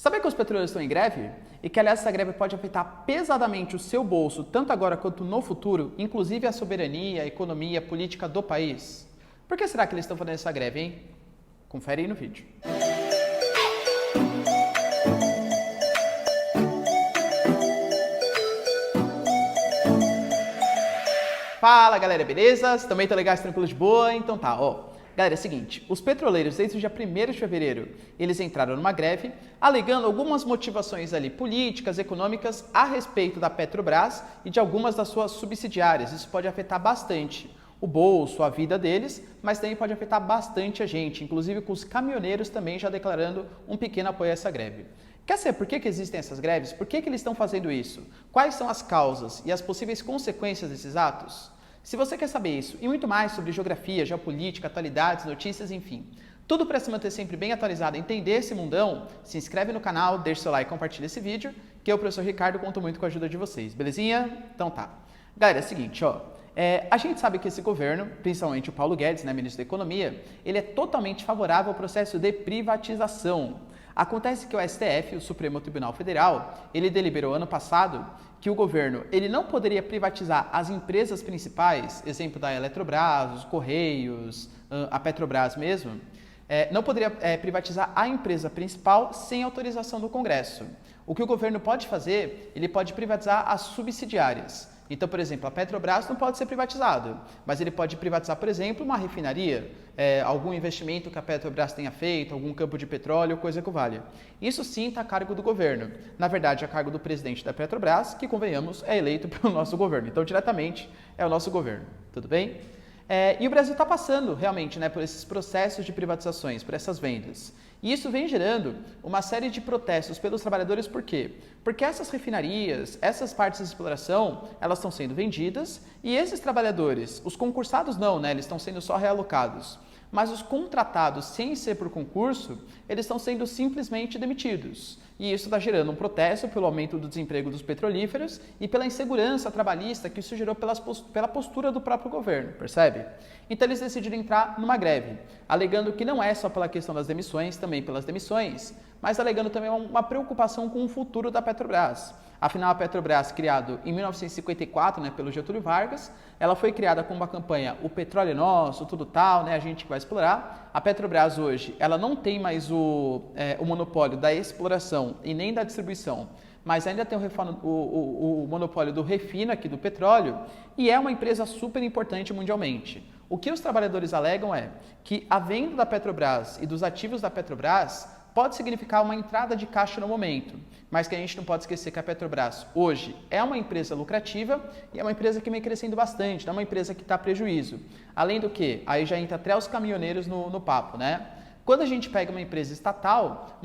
Sabe que os petroleiros estão em greve? E que, aliás, essa greve pode afetar pesadamente o seu bolso, tanto agora quanto no futuro, inclusive a soberania, a economia, a política do país? Por que será que eles estão fazendo essa greve, hein? Confere aí no vídeo. Fala, galera, beleza? Também estão legais, tranquilos, de boa? Então tá, ó. Galera, é o seguinte, os petroleiros, desde o dia 1º de fevereiro, eles entraram numa greve, alegando algumas motivações ali políticas, econômicas, a respeito da Petrobras e de algumas das suas subsidiárias. Isso pode afetar bastante o bolso, a vida deles, mas também pode afetar bastante a gente, inclusive com os caminhoneiros também já declarando um pequeno apoio a essa greve. Quer saber por que existem essas greves? Por que eles estão fazendo isso? Quais são as causas e as possíveis consequências desses atos? Se você quer saber isso e muito mais sobre geografia, geopolítica, atualidades, notícias, enfim, tudo para se manter sempre bem atualizado e entender esse mundão, se inscreve no canal, deixa seu like e compartilha esse vídeo, que eu, professor Ricardo, conto muito com a ajuda de vocês, belezinha? Então tá. Galera, é o seguinte, ó. A gente sabe que esse governo, principalmente o Paulo Guedes, né, ministro da Economia, ele é totalmente favorável ao processo de privatização. Acontece que o STF, o Supremo Tribunal Federal, ele deliberou ano passado que o governo ele não poderia privatizar as empresas principais, exemplo da Eletrobras, os Correios, a Petrobras mesmo, não poderia privatizar a empresa principal sem autorização do Congresso. O que o governo pode fazer, ele pode privatizar as subsidiárias. Então, por exemplo, a Petrobras não pode ser privatizada, mas ele pode privatizar, por exemplo, uma refinaria, algum investimento que a Petrobras tenha feito, algum campo de petróleo, coisa que valha. Isso sim está a cargo do governo. Na verdade, a cargo do presidente da Petrobras, que, convenhamos, é eleito pelo nosso governo. Então, diretamente, é o nosso governo. Tudo bem? E o Brasil está passando realmente, né, por esses processos de privatizações, por essas vendas. E isso vem gerando uma série de protestos pelos trabalhadores, por quê? Porque essas refinarias, essas partes de exploração, elas estão sendo vendidas e esses trabalhadores, os concursados não, né, eles estão sendo só realocados. Mas os contratados, sem ser por concurso, eles estão sendo simplesmente demitidos. E isso está gerando um protesto pelo aumento do desemprego dos petrolíferos e pela insegurança trabalhista que isso gerou pela postura do próprio governo, percebe? Então eles decidiram entrar numa greve, alegando que não é só pela questão das demissões, também pelas demissões, mas alegando também uma preocupação com o futuro da Petrobras. Afinal, a Petrobras, criada em 1954, né, pelo Getúlio Vargas, ela foi criada com uma campanha "O petróleo é nosso", tudo tal, né, a gente que vai explorar. A Petrobras hoje, ela não tem mais o monopólio da exploração e nem da distribuição, mas ainda tem o monopólio do refino aqui do petróleo e é uma empresa super importante mundialmente. O que os trabalhadores alegam é que a venda da Petrobras e dos ativos da Petrobras pode significar uma entrada de caixa no momento, mas que a gente não pode esquecer que a Petrobras hoje é uma empresa lucrativa e é uma empresa que vem crescendo bastante, não é uma empresa que está a prejuízo. Além do que, aí já entra até os caminhoneiros no papo, né? Quando a gente pega uma empresa estatal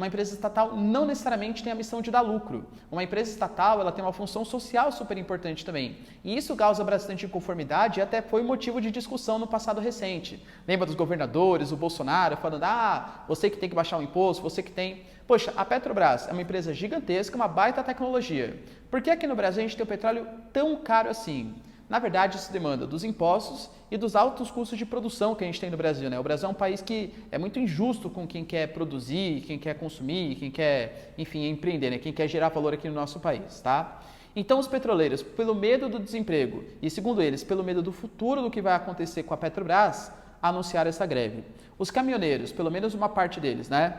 não necessariamente tem a missão de dar lucro. Uma empresa estatal, ela tem uma função social super importante também. E isso causa bastante inconformidade e até foi motivo de discussão no passado recente. Lembra dos governadores, o Bolsonaro, falando, você que tem que baixar o imposto, você que tem... Poxa, a Petrobras é uma empresa gigantesca, uma baita tecnologia. Por que aqui no Brasil a gente tem o petróleo tão caro assim? Na verdade, isso demanda dos impostos e dos altos custos de produção que a gente tem no Brasil, né? O Brasil é um país que é muito injusto com quem quer produzir, quem quer consumir, quem quer, enfim, empreender, né? Quem quer gerar valor aqui no nosso país, tá? Então, os petroleiros, pelo medo do desemprego e, segundo eles, pelo medo do futuro do que vai acontecer com a Petrobras, anunciaram essa greve. Os caminhoneiros, pelo menos uma parte deles, né?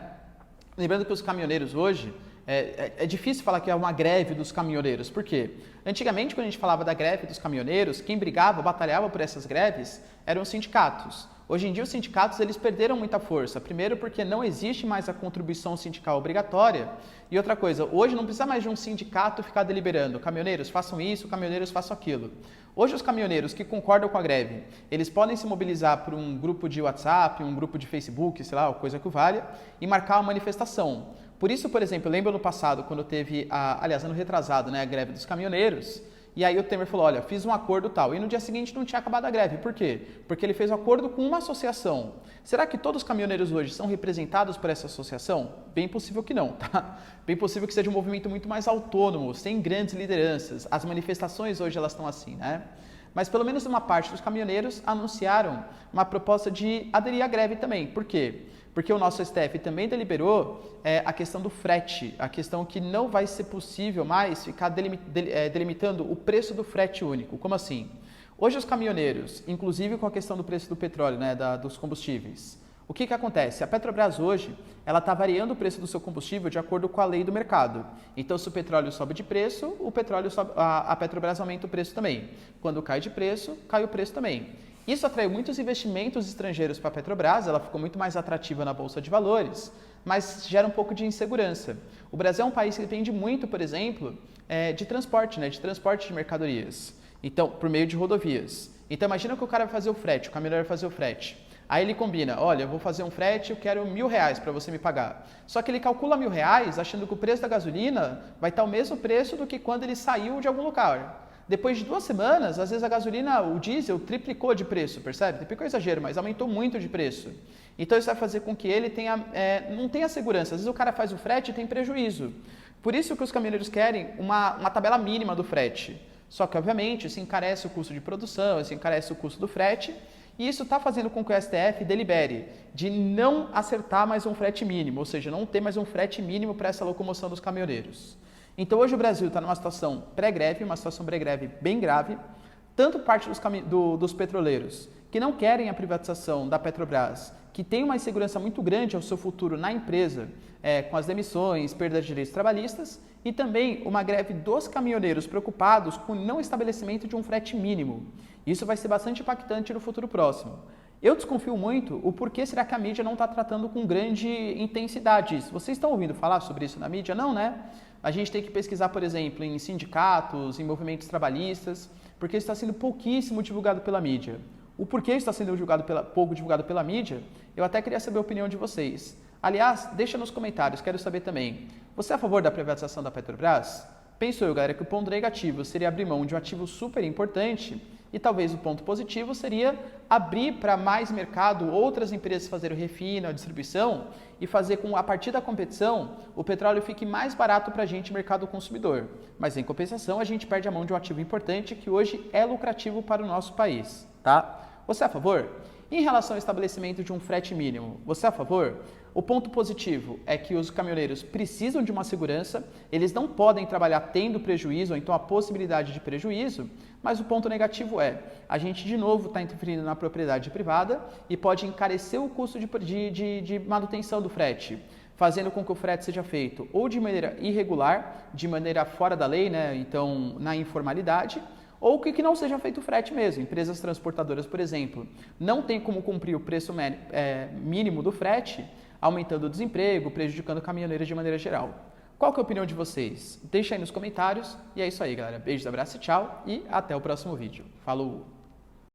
Lembrando que os caminhoneiros hoje, é difícil falar que é uma greve dos caminhoneiros. Por quê? Antigamente, quando a gente falava da greve dos caminhoneiros, quem brigava, batalhava por essas greves eram os sindicatos. Hoje em dia, os sindicatos eles perderam muita força. Primeiro, porque não existe mais a contribuição sindical obrigatória. E outra coisa, hoje não precisa mais de um sindicato ficar deliberando. Caminhoneiros, façam isso, caminhoneiros, façam aquilo. Hoje, os caminhoneiros que concordam com a greve, eles podem se mobilizar por um grupo de WhatsApp, um grupo de Facebook, sei lá, coisa que valha, e marcar uma manifestação. Por isso, por exemplo, eu lembro no passado, quando teve, ano retrasado, né, a greve dos caminhoneiros, e aí o Temer falou, olha, fiz um acordo tal, e no dia seguinte não tinha acabado a greve. Por quê? Porque ele fez um acordo com uma associação. Será que todos os caminhoneiros hoje são representados por essa associação? Bem possível que não, tá? Bem possível que seja um movimento muito mais autônomo, sem grandes lideranças. As manifestações hoje elas estão assim, né? Mas pelo menos uma parte dos caminhoneiros anunciaram uma proposta de aderir à greve também. Por quê? Porque o nosso STF também deliberou a questão do frete, a questão que não vai ser possível mais ficar delimitando o preço do frete único. Como assim? Hoje os caminhoneiros, inclusive com a questão do preço do petróleo, né, dos combustíveis, o que acontece? A Petrobras hoje, ela está variando o preço do seu combustível de acordo com a lei do mercado. Então, se o petróleo sobe de preço, a Petrobras aumenta o preço também. Quando cai de preço, cai o preço também. Isso atraiu muitos investimentos estrangeiros para a Petrobras, ela ficou muito mais atrativa na Bolsa de Valores, mas gera um pouco de insegurança. O Brasil é um país que depende muito, por exemplo, de transporte, né, de transporte de mercadorias. Então, por meio de rodovias. Então, imagina que o cara vai fazer o frete, o caminhoneiro vai fazer o frete. Aí ele combina, olha, eu vou fazer um frete, eu quero R$1.000 para você me pagar. Só que ele calcula R$1.000 achando que o preço da gasolina vai estar o mesmo preço do que quando ele saiu de algum lugar. Depois de 2 semanas, às vezes a gasolina, o diesel, triplicou de preço, percebe? Triplicou é exagero, mas aumentou muito de preço. Então isso vai fazer com que ele não tenha segurança. Às vezes o cara faz o frete e tem prejuízo. Por isso que os caminhoneiros querem uma tabela mínima do frete. Só que, obviamente, isso encarece o custo de produção, isso encarece o custo do frete. E isso está fazendo com que o STF delibere de não acertar mais um frete mínimo, ou seja, não ter mais um frete mínimo para essa locomoção dos caminhoneiros. Então hoje o Brasil está numa situação pré-greve, uma situação pré-greve bem grave, tanto parte dos petroleiros que não querem a privatização da Petrobras, que tem uma insegurança muito grande ao seu futuro na empresa, com as demissões, perda de direitos trabalhistas, e também uma greve dos caminhoneiros preocupados com o não estabelecimento de um frete mínimo. Isso vai ser bastante impactante no futuro próximo. Eu desconfio muito o porquê será que a mídia não está tratando com grande intensidade isso. Vocês estão ouvindo falar sobre isso na mídia? Não, né? A gente tem que pesquisar, por exemplo, em sindicatos, em movimentos trabalhistas, porque isso está sendo pouquíssimo divulgado pela mídia. O porquê está sendo pouco divulgado pela mídia, eu até queria saber a opinião de vocês. Aliás, deixa nos comentários, quero saber também. Você é a favor da privatização da Petrobras? Penso eu, galera, que o ponto negativo seria abrir mão de um ativo super importante e talvez o ponto positivo seria abrir para mais mercado, outras empresas fazerem o refino, a distribuição e fazer com, a partir da competição, o petróleo fique mais barato para a gente, mercado consumidor. Mas em compensação, a gente perde a mão de um ativo importante que hoje é lucrativo para o nosso país, tá? Você é a favor? Em relação ao estabelecimento de um frete mínimo, você é a favor? O ponto positivo é que os caminhoneiros precisam de uma segurança, eles não podem trabalhar tendo prejuízo, ou então a possibilidade de prejuízo, mas o ponto negativo é, a gente de novo está interferindo na propriedade privada e pode encarecer o custo de manutenção do frete, fazendo com que o frete seja feito ou de maneira irregular, de maneira fora da lei, né? Então na informalidade, ou que não seja feito frete mesmo. Empresas transportadoras, por exemplo, não tem como cumprir o preço mínimo do frete, aumentando o desemprego, prejudicando caminhoneiros de maneira geral. Qual que é a opinião de vocês? Deixa aí nos comentários. E é isso aí, galera. Beijos, abraço e tchau. E até o próximo vídeo. Falou!